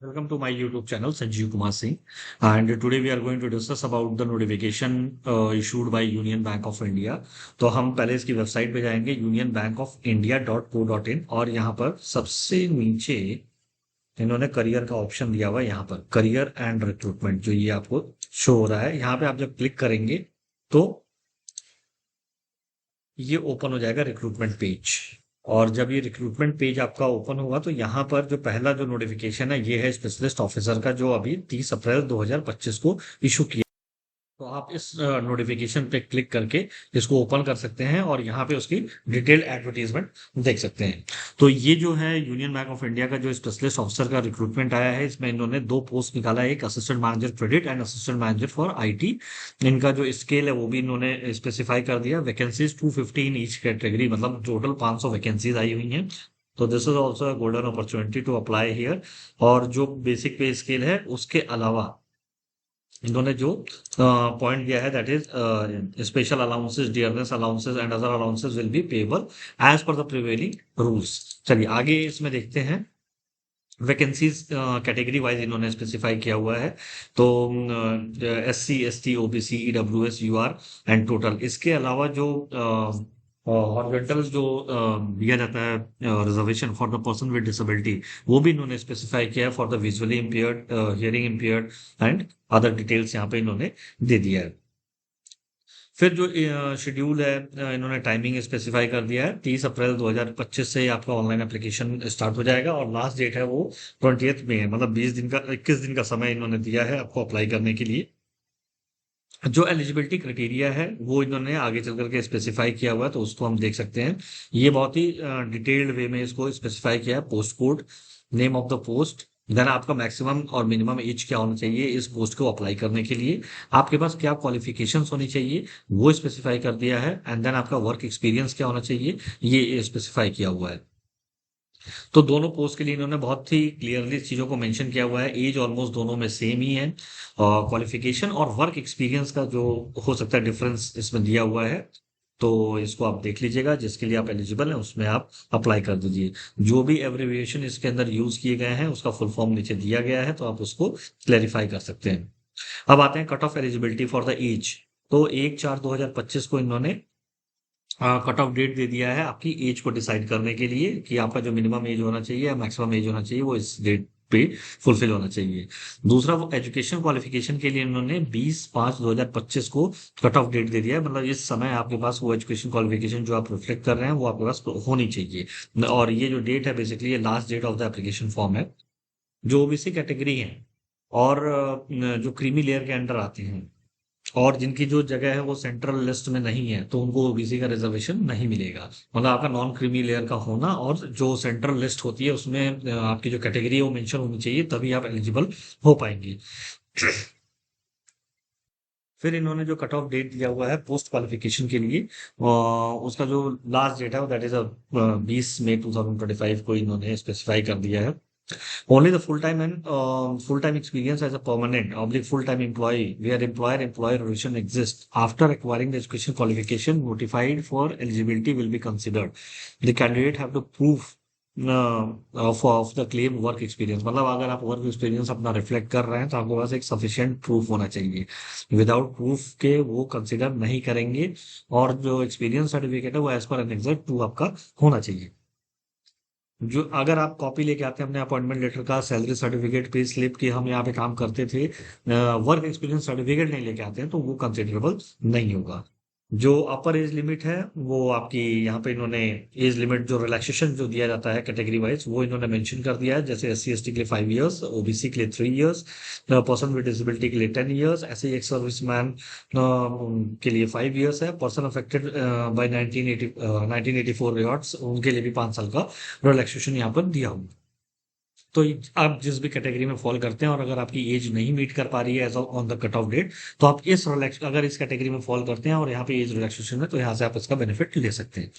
Welcome to my YouTube channel, Sanjeev Kumar Singh. And today we are going to discuss about the notification issued by Union Bank of India. तो हम पहले इसकी website पे जाएंगे unionbankofindia.co.in और यहाँ पर सबसे नीचे इन्होंने करियर का ऑप्शन दिया हुआ है। यहाँ पर करियर एंड रिक्रूटमेंट जो ये आपको शो हो रहा है, यहाँ पे आप जब क्लिक करेंगे तो ये ओपन हो जाएगा रिक्रूटमेंट पेज। और जब ये रिक्रूटमेंट पेज आपका ओपन होगा तो यहाँ पर जो पहला जो नोटिफिकेशन है ये है स्पेशलिस्ट ऑफिसर का, जो अभी 30 अप्रैल 2025 को इशू किया। तो आप इस नोटिफिकेशन पे क्लिक करके इसको ओपन कर सकते हैं और यहाँ पे उसकी डिटेल्ड एडवर्टीजमेंट देख सकते हैं। तो ये जो है यूनियन बैंक ऑफ इंडिया का जो स्पेशलिस्ट ऑफिसर का रिक्रूटमेंट आया है, इसमें इन्होंने दो पोस्ट निकाला है, एक assistant manager credit and assistant manager for IT. इनका जो स्केल है वो भी इन्होंने स्पेसिफाई कर दिया। वैकेंसीज 250 इन ईच कैटेगरी, मतलब टोटल 500 वैकेंसीज आई हुई हैं। तो this is also a golden opportunity to apply here. और जो बेसिक पे स्केल है उसके अलावा इन्होंने जो पॉइंट दिया है, that is special allowances, dearness allowances and other allowances will be payable as per the prevailing rules. चलिए आगे इसमें देखते हैं। वैकेंसीज कैटेगरी वाइज इन्होंने स्पेसिफाई किया हुआ है। तो SC ST OBC EWS UR and total, इसके अलावा जो हॉरिजॉन्टल जो दिया जाता है reservation for the person with disability, वो भी इन्होंने स्पेसिफाई किया है for the visually impaired, hearing impaired and other details यहाँ पे इन्होंने दे दिया है। फिर जो शेड्यूल है, इन्होंने टाइमिंग स्पेसिफाई कर दिया है। 30 अप्रैल 2025 से आपका ऑनलाइन एप्लीकेशन स्टार्ट हो जाएगा और लास्ट डेट है वो 20th में है, मतलब 20 दिन का, 21 दिन का समय इन्होंने दिया है आपको अप्लाई करने के लिए। जो एलिजिबिलिटी क्राइटेरिया है वो इन्होंने आगे चल करके स्पेसिफाई किया हुआ है, तो उसको हम देख सकते हैं। ये बहुत ही डिटेल्ड वे में इसको स्पेसिफाई किया है। Post code, name of the post, then आपका मैक्सिमम और मिनिमम एज क्या होना चाहिए इस पोस्ट को अप्लाई करने के लिए, आपके पास क्या क्वालिफिकेशंस होनी चाहिए वो स्पेसिफाई कर दिया है, एंड देन आपका वर्क एक्सपीरियंस क्या होना चाहिए ये स्पेसिफाई किया हुआ है। तो दोनों पोस्ट के लिए इन्होंने बहुत ही क्लियरली चीजों को मेंशन किया हुआ है। एज ऑलमोस्ट दोनों में सेम ही है। क्वालिफिकेशन और वर्क एक्सपीरियंस का जो हो सकता है डिफरेंस इसमें दिया हुआ है। तो इसको आप देख लीजिएगा, जिसके लिए आप एलिजिबल हैं उसमें आप अप्लाई कर दीजिए। जो भी एब्रिविएशन इसके अंदर यूज किए गए हैं उसका फुल फॉर्म नीचे दिया गया है, तो आप उसको क्लेरिफाई कर सकते हैं। अब आते हैं cut off eligibility for the age. तो 1/4/2025 को इन्होंने कट ऑफ डेट दे दिया है आपकी एज को डिसाइड करने के लिए, कि आपका जो मिनिमम एज होना चाहिए या मैक्सिमम एज होना चाहिए वो इस डेट पे फुलफिल होना चाहिए। दूसरा, वो एजुकेशन क्वालिफिकेशन के लिए इन्होंने 20/5/2025 को कट ऑफ डेट दे दिया है, मतलब इस समय आपके पास वो एजुकेशन क्वालिफिकेशन जो आप रिफ्लेक्ट कर रहे हैं वो आपके पास होनी चाहिए। और ये जो डेट है बेसिकली ये last date of the application form है। जो ओबीसी कैटेगरी है और जो क्रीमी लेयर के अंडर आते हैं और जिनकी जो जगह है वो सेंट्रल लिस्ट में नहीं है, तो उनको ओबीसी का रिजर्वेशन नहीं मिलेगा। मतलब आपका नॉन क्रीमी लेयर का होना और जो सेंट्रल लिस्ट होती है उसमें आपकी जो कैटेगरी है वो मेंशन होनी चाहिए, तभी आप एलिजिबल हो पाएंगे। फिर इन्होंने जो कट ऑफ डेट दिया हुआ है पोस्ट क्वालिफिकेशन के लिए, उसका जो लास्ट डेट है दैट इज 20 मई 2025 को इन्होंने स्पेसिफाई कर दिया है। Only the full-time experience as a permanent oblique full-time employee where employer-employer relation exists after acquiring the education qualification notified for eligibility will be considered. The candidate have to prove of the claim work experience, मतलब अगर आप work experience अपना reflect कर रहे हैं तो आपके पास एक सफिशिएंट प्रूफ होना चाहिए। विदाउट प्रूफ के वो कंसिडर नहीं करेंगे। और जो एक्सपीरियंस सर्टिफिकेट है वो एज पर एनेक्सर 2 आपका होना चाहिए। जो अगर आप कॉपी लेके आते हैं अपने अपॉइंटमेंट लेटर का, सैलरी सर्टिफिकेट, पे स्लिप की हम यहाँ पे काम करते थे, वर्क एक्सपीरियंस सर्टिफिकेट नहीं लेके आते हैं तो वो कंसिडरेबल नहीं होगा। जो अपर एज लिमिट है वो आपकी यहाँ पे इन्होंने एज लिमिट जो रिलैक्सेशन जो दिया जाता है कैटेगरी वाइज वो इन्होंने मेंशन कर दिया है। जैसे SC ST के लिए 5 इयर्स, ओबीसी के लिए 3 इयर्स, पर्सन विद डिसेबिलिटी के लिए 10 इयर्स, ऐसे ही एक सर्विसमैन के लिए 5 इयर्स है। पर्सन अफेक्टेड बाय 1984 रियॉट्स उनके लिए भी 5 साल का रिलैक्सेशन यहाँ पर दिया हुआ। तो आप जिस भी कैटेगरी में फॉल करते हैं और अगर आपकी एज नहीं मीट कर पा रही है age on the cut off date, तो आप इस रिलैक्स अगर इस कैटेगरी में फॉल करते हैं और यहाँ पे एज रिलैक्सेशन है तो यहाँ से आप इसका बेनिफिट ले सकते हैं।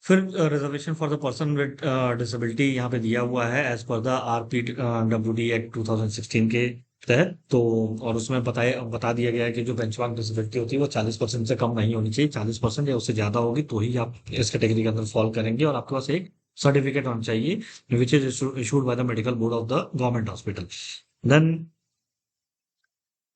फिर reservation for the person with disability यहाँ पे दिया हुआ है as per the RPWD act 2016 के तहत। तो और उसमें बता दिया गया है कि जो बेंचमार्क डिसेबिलिटी होती है वो 40% से कम नहीं होनी चाहिए। 40% या उससे ज्यादा होगी तो ही आप इस कैटेगरी के अंदर फॉल करेंगे और आपके पास एक सर्टिफिकेट होना चाहिए which is issued by the medical board of the government hospital. Then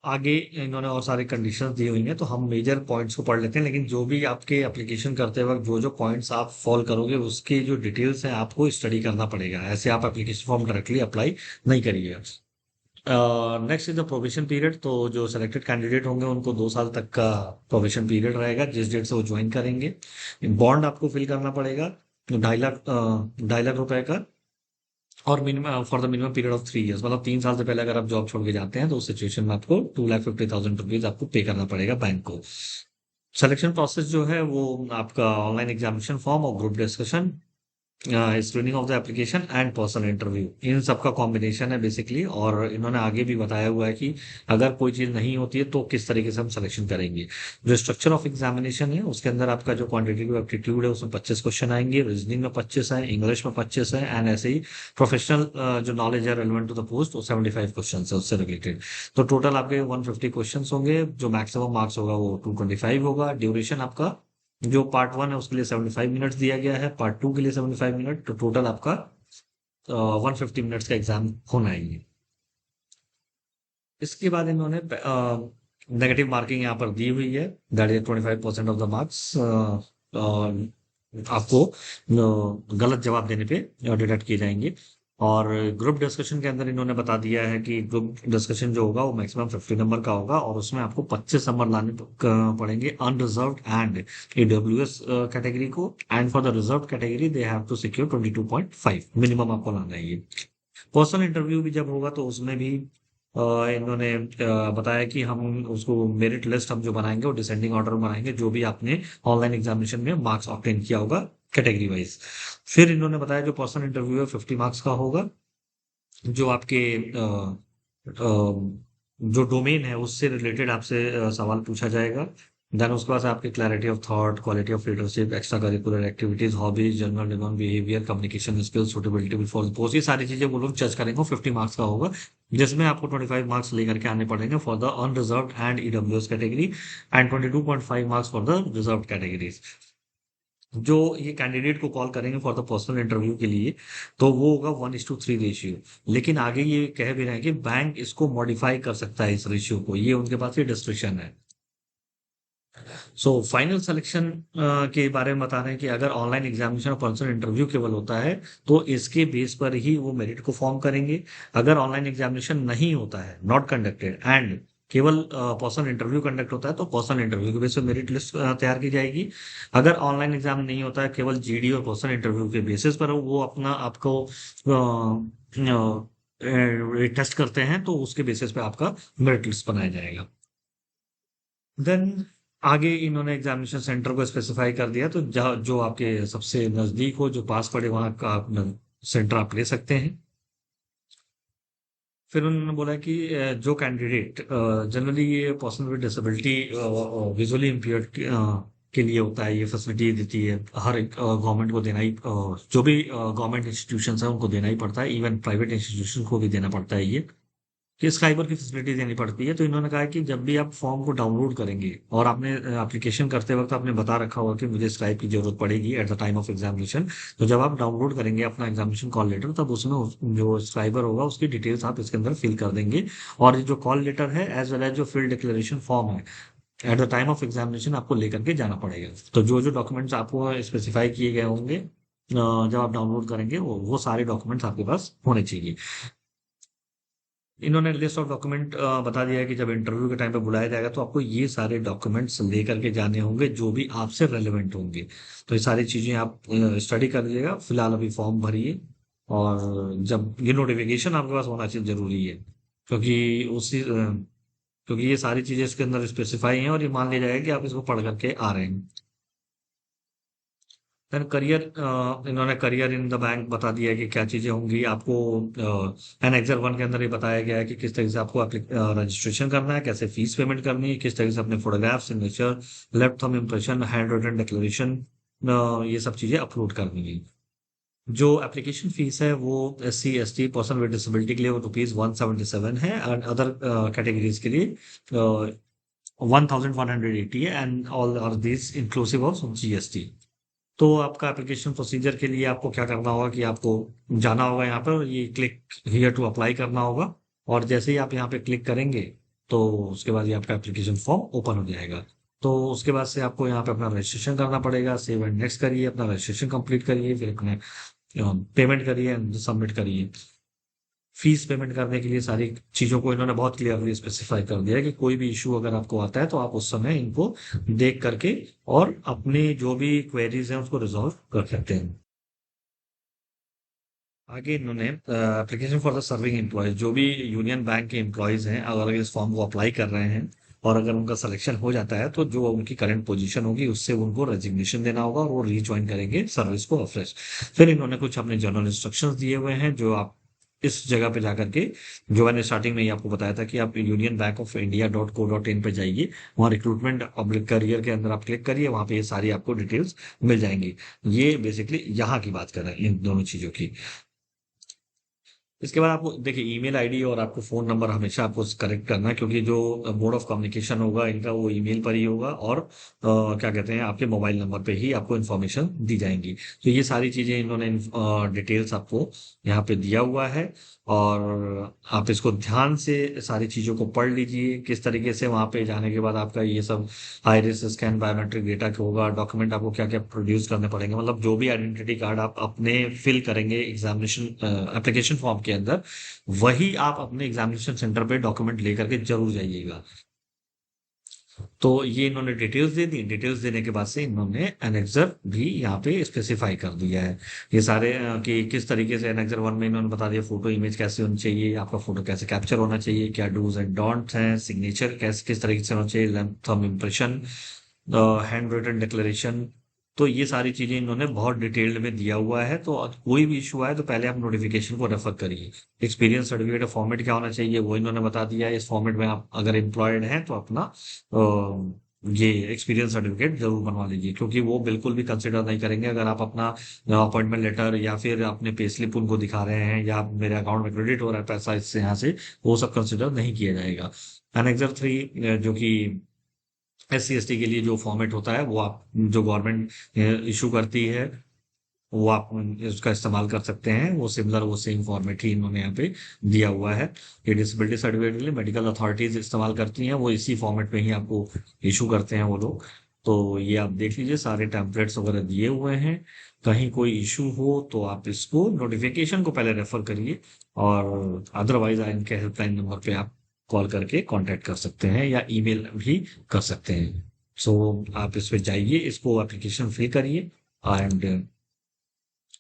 आगे इन्होंने और सारी कंडीशंस दी हुई हैं, तो हम मेजर पॉइंट्स को पढ़ लेते हैं, लेकिन जो भी आपके एप्लीकेशन करते वक्त जो जो पॉइंट्स आप फॉलो करोगे उसकी जो डिटेल्स हैं आपको स्टडी करना पड़ेगा, ऐसे आप एप्लीकेशन फॉर्म डायरेक्टली अप्लाई नहीं करिए। Next is the probation period. तो जो सेलेक्टेड कैंडिडेट होंगे उनको 2 साल तक का प्रोबेशन पीरियड रहेगा जिस डेट से वो ज्वाइन करेंगे। बॉन्ड आपको फिल करना पड़ेगा 2.5 लाख रुपए का, और minimum for the minimum period of 3 years, मतलब 3 साल से पहले अगर आप जॉब छोड़ के जाते हैं तो उस सिचुएशन में आपको 2,50,000 रुपीज आपको पे करना पड़ेगा बैंक को। सिलेक्शन प्रोसेस जो है वो आपका ऑनलाइन एग्जामिनेशन फॉर्म और group discussion, screening of the application and personal interview, इन सब का कॉम्बिनेशन है बेसिकली। और इन्होंने आगे भी बताया हुआ है कि अगर कोई चीज नहीं होती है तो किस तरीके से हम सिलेक्शन करेंगे। जो स्ट्रक्चर ऑफ एग्जामिनेशन है उसके अंदर आपका जो क्वांटिटेटिव एप्टीट्यूड है उसमें 25 क्वेश्चन आएंगे, रीजनिंग में 25 है, इंग्लिश में 25 है, एंड ऐसे ही प्रोफेशनल जो नॉलेज है रेलेवेंट टू द पोस्ट वो 75 क्वेश्चन है उससे रिलेटेड। तो टोटल आपके 150 क्वेश्चन होंगे, जो मैक्सिमम मार्क्स होगा वो 225 होगा। ड्यूरेशन आपका जो पार्ट 1 है उसके लिए 75 मिनट्स दिया गया है, पार्ट 2 के लिए 75 मिनट, तो टोटल आपका 150 मिनट्स का एग्जाम होना है ये। इसके बाद इन्होंने नेगेटिव मार्किंग यहाँ पर दी हुई है, that is 25% of the marks आपको गलत जवाब देने पे डिडक्ट किए जाएंगे। और ग्रुप डिस्कशन के अंदर इन्होंने बता दिया है कि ग्रुप डिस्कशन जो होगा वो मैक्सिमम 50 नंबर का होगा, और उसमें आपको 25 नंबर लाने पड़ेंगे अनरिजर्व्ड एंड ईडब्ल्यूएस कैटेगरी को, and for the reserve category they have to secure 22.5 minimum आपको लाना है ये। पर्सनल इंटरव्यू भी जब होगा तो उसमें भी इन्होंने बताया कि हम उसको मेरिट लिस्ट हम जो बनाएंगे वो डिसेंडिंग ऑर्डर बनाएंगे, जो भी आपने ऑनलाइन एग्जामिनेशन में मार्क्स ऑब्टेन किया होगा कैटेगरी वाइज। फिर इन्होंने बताया जो पर्सनल इंटरव्यू है 50 मार्क्स का होगा, जो आपके जो डोमेन है उससे रिलेटेड आपसे सवाल पूछा जाएगा। देन उसके बाद आपके clarity of thought, quality of leadership, extra curricular activities, hobbies, general demand behaviour, communication skills, suitability for post, ये सारी चीजें वो लोग जज करेंगे। 50 मार्क्स का होगा जिसमें आपको 25 मार्क्स लेकर के आने पड़ेंगे for the unreserved and EWS category, and 22.5 marks for the reserve categories. जो ये कैंडिडेट को कॉल करेंगे फॉर द पर्सनल इंटरव्यू के लिए तो वो होगा 1:3 रेशियो। लेकिन आगे ये कह भी रहे हैं कि बैंक इसको मॉडिफाई कर सकता है इस रेशियो को, ये उनके पास ये डिस्क्रिप्शन है। सो फाइनल सिलेक्शन के बारे में बता रहे हैं कि अगर ऑनलाइन एग्जामिनेशन और पर्सनल इंटरव्यू केवल होता है तो इसके बेस पर ही वो मेरिट को फॉर्म करेंगे। अगर ऑनलाइन एग्जामिनेशन नहीं होता है, नॉट कंडक्टेड, एंड केवल पर्सनल इंटरव्यू कंडक्ट होता है तो पर्सनल इंटरव्यू के बेस पर मेरिट लिस्ट तैयार की जाएगी। अगर ऑनलाइन एग्जाम नहीं होता है, केवल जीडी और पर्सनल इंटरव्यू के बेसिस पर वो अपना आपको टेस्ट करते हैं तो उसके बेसिस पे आपका मेरिट लिस्ट बनाया जाएगा। देन आगे इन्होंने एग्जामिनेशन सेंटर को स्पेसिफाई कर दिया, तो जो आपके सबसे नजदीक हो, जो पास पड़े, वहां का आप सेंटर आप ले सकते हैं। फिर उन्होंने बोला कि जो कैंडिडेट जनरली ये person with disability visually impaired के लिए होता है, ये फैसिलिटी देती है हर एक गवर्नमेंट को देना ही, जो भी गवर्नमेंट इंस्टीट्यूशन है उनको देना ही पड़ता है, इवन प्राइवेट इंस्टीट्यूशन को भी देना पड़ता है ये, कि स्काइबर की फैसिलिटी देनी पड़ती है। तो इन्होंने कहा कि जब भी आप फॉर्म को डाउनलोड करेंगे और आपने एप्लीकेशन करते वक्त आपने बता रखा होगा कि मुझे स्काइप की जरूरत पड़ेगी at the time of examination, तो जब आप डाउनलोड करेंगे अपना एग्जामिनेशन कॉल लेटर तब उसमें जो स्काइबर होगा उसकी डिटेल्स आप इसके अंदर फिल कर देंगे। और ये जो कॉल लेटर है एज वेल एज जो फील्ड डिक्लेरेशन फॉर्म है at the time of examination आपको लेकर के जाना पड़ेगा। तो जो जो डॉक्यूमेंट्स आपको स्पेसिफाई किए गए होंगे जब आप डाउनलोड करेंगे वो सारे डॉक्यूमेंट्स आपके पास होने चाहिए। इन्होंने लिस्ट ऑफ डॉक्यूमेंट बता दिया है कि जब इंटरव्यू के टाइम पे बुलाया जाएगा तो आपको ये सारे डॉक्यूमेंट्स लेकर के जाने होंगे जो भी आपसे रेलेवेंट होंगे। तो ये सारी चीजें आप स्टडी कर लीजिएगा, फिलहाल अभी फॉर्म भरिए, और जब ये नोटिफिकेशन आपके पास होना चाहिए जरूरी है, क्योंकि क्योंकि ये सारी चीजें इसके अंदर स्पेसिफाई हैं और ये मान लिया जाएगा कि आप इसको पढ़ करके आ रहे हैं। देन करियर, इन्होंने करियर इन द बैंक बता दिया है कि क्या चीजें होंगी आपको। एनेक्सर 1 के अंदर ये बताया गया है कि किस तरह से आपको रजिस्ट्रेशन करना है, कैसे फीस पेमेंट करनी है, किस तरह से अपने photograph, signature, left thumb impression, hand written declaration, ये सब चीजें अपलोड करनी है। जो एप्लीकेशन फीस है वो SC ST person with disability के लिए ₹177 है, एंड अदर कैटेगरीज के लिए 1180 है, and all are this inclusive of GST। तो आपका एप्लीकेशन प्रोसीजर के लिए आपको क्या करना होगा कि आपको जाना होगा यहाँ पर और ये क्लिक हियर टू अप्लाई करना होगा। और जैसे ही आप यहाँ पे क्लिक करेंगे तो उसके बाद ये आपका एप्लीकेशन फॉर्म ओपन हो जाएगा। तो उसके बाद से आपको यहाँ पे अपना रजिस्ट्रेशन करना पड़ेगा। सेव एंड नेक्स्ट करिए, अपना रजिस्ट्रेशन कंप्लीट करिए, फिर अपने पेमेंट करिए एंड सबमिट करिए। फीस पेमेंट करने के लिए सारी चीजों को इन्होंने बहुत क्लियरली स्पेसिफाई कर दिया है कि कोई भी इशू अगर आपको आता है तो आप उस समय इनको देख करके और अपने जो भी क्वेरीज हैं उसको रिजॉल्व कर सकते हैं। आगे इन्होंने application for the serving employees, जो भी यूनियन बैंक के एम्प्लॉयज हैं अगर इस फॉर्म को अप्लाई कर रहे हैं और अगर उनका सिलेक्शन हो जाता है तो जो उनकी करंट पोजीशन होगी उससे उनको रेजिग्नेशन देना होगा और वो रीज्वाइन करेंगे सर्विस को अफ्रेश। फिर इन्होंने कुछ अपने जनरल इंस्ट्रक्शंस दिए हुए हैं जो आप इस जगह पे जाकर के, जो मैंने स्टार्टिंग में ही आपको बताया था कि आप union bank of India .co.in पे जाइए, वहाँ रिक्रूटमेंट पब्लिक करियर के अंदर आप क्लिक करिए, वहाँ पे ये सारी आपको डिटेल्स मिल जाएंगी। ये बेसिकली यहाँ की बात कर रहे हैं इन दोनों चीजों की। इसके बाद आपको देखिए ईमेल आईडी और आपको फोन नंबर हमेशा आपको करेक्ट करना है, क्योंकि जो मोड ऑफ कम्युनिकेशन होगा इनका वो ईमेल पर ही होगा और क्या कहते हैं आपके मोबाइल नंबर पे ही आपको इन्फॉर्मेशन दी जाएंगी। तो ये सारी चीजें इन्होंने डिटेल्स आपको यहाँ पे दिया हुआ है और आप इसको ध्यान से सारी चीजों को पढ़ लीजिए किस तरीके से वहां पे जाने के बाद आपका ये सब आइरिस स्कैन, बायोमेट्रिक डेटा क्या होगा, डॉक्यूमेंट आपको क्या क्या प्रोड्यूस करने पड़ेंगे, मतलब जो भी आइडेंटिटी कार्ड आप अपने फिल करेंगे एग्जामिनेशन एप्लीकेशन फॉर्म के अंदर, वही आप अपने एग्जामिनेशन सेंटर पे डॉक्यूमेंट लेकर के जरूर जाइएगा। तो ये इन्होंने डिटेल्स दे दी। डिटेल्स देने के बाद से इन्होंने एनेक्सर भी यहाँ पे स्पेसिफाई कर दिया है। ये सारे कि किस तरीके से एनेक्सर 1 में इन्होंने बता दिया फोटो इमेज कैसे होनी चाहिए, आपका फोटो कैसे कैप्चर होना चाहिए, क्या डूज एंड डोंट्स हैं, सिग्नेचर कैसे किस तरीके से होना चाहिए, thumb impression, hand written declaration. तो ये सारी चीजें इन्होंने बहुत डिटेल्ड में दिया हुआ है। तो कोई भी इशू आए तो पहले आप नोटिफिकेशन को रेफर करिए। एक्सपीरियंस सर्टिफिकेट का फॉर्मेट क्या होना चाहिए वो इन्होंने बता दिया है। इस फॉर्मेट में आप अगर एम्प्लॉयड हैं तो अपना ये एक्सपीरियंस सर्टिफिकेट जरूर बनवा लीजिए, क्योंकि वो बिल्कुल भी कंसिडर नहीं करेंगे अगर आप अपना अपॉइंटमेंट लेटर या फिर अपने पे स्लिप उनको दिखा रहे हैं या मेरे अकाउंट में क्रेडिट हो रहा है पैसा इससे यहाँ से, वो सब कंसिडर नहीं किया जाएगा। एनेक्सर 3 जो कि SC ST के लिए जो फॉर्मेट होता है वो आप जो गवर्नमेंट इशू करती है वो आप उसका इस्तेमाल कर सकते हैं। वो सिमिलर वो सेम फॉर्मेट ही इन्होंने यहाँ पे दिया हुआ है। ये डिसेबिलिटी सर्टिफिकेट के लिए मेडिकल अथॉरिटीज इस्तेमाल करती हैं, वो इसी फॉर्मेट में ही आपको इशू करते हैं वो लोग। तो ये आप देख लीजिए सारे टेम्पलेट्स वगैरह दिए हुए हैं। कहीं कोई इशू हो तो आप इसको नोटिफिकेशन को पहले रेफर करिए और अदरवाइज इनके हेल्पलाइन नंबर पे आप कॉल करके कांटेक्ट कर सकते हैं या ईमेल भी कर सकते हैं। सो आप इस पे जाइए, इसको एप्लीकेशन फिल करिए एंड